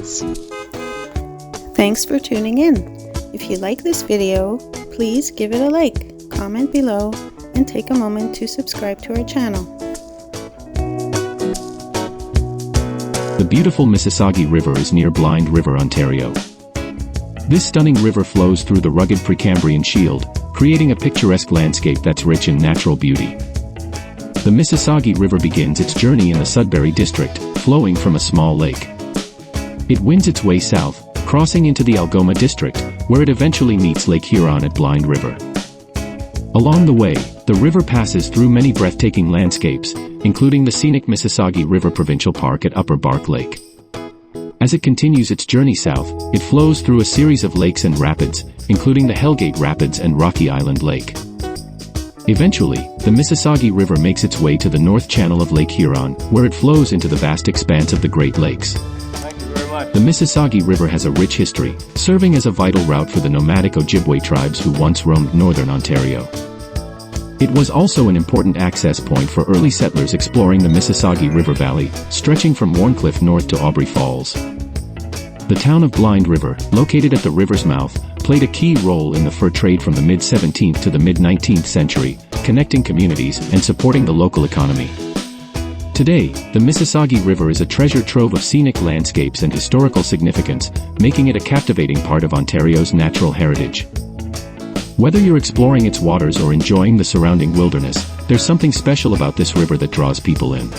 Views. Thanks for tuning in. If you like this video, please give it a like, comment below, and take a moment to subscribe to our channel. The beautiful Missisagi River is near Blind River, Ontario. This stunning river flows through the rugged Precambrian Shield, creating a picturesque landscape that's rich in natural beauty. The Missisagi River begins its journey in the Sudbury District, flowing from a small lake. It winds its way south, crossing into the Algoma District, where it eventually meets Lake Huron at Blind River. Along the way, the river passes through many breathtaking landscapes, including the scenic Missisagi River Provincial Park at Upper Bark Lake. As it continues its journey south, it flows through a series of lakes and rapids, including the Hellgate Rapids and Rocky Island Lake. Eventually, the Missisagi River makes its way to the north channel of Lake Huron, where it flows into the vast expanse of the Great Lakes. Thank you very much. The Missisagi River has a rich history, serving as a vital route for the nomadic Ojibwe tribes who once roamed northern Ontario. It was also an important access point for early settlers exploring the Missisagi River Valley, stretching from Warncliffe north to Aubrey Falls. The town of Blind River, located at the river's mouth, played a key role in the fur trade from the mid-17th to the mid-19th century, connecting communities and supporting the local economy. Today, the Missisagi River is a treasure trove of scenic landscapes and historical significance, making it a captivating part of Ontario's natural heritage. Whether you're exploring its waters or enjoying the surrounding wilderness, there's something special about this river that draws people in.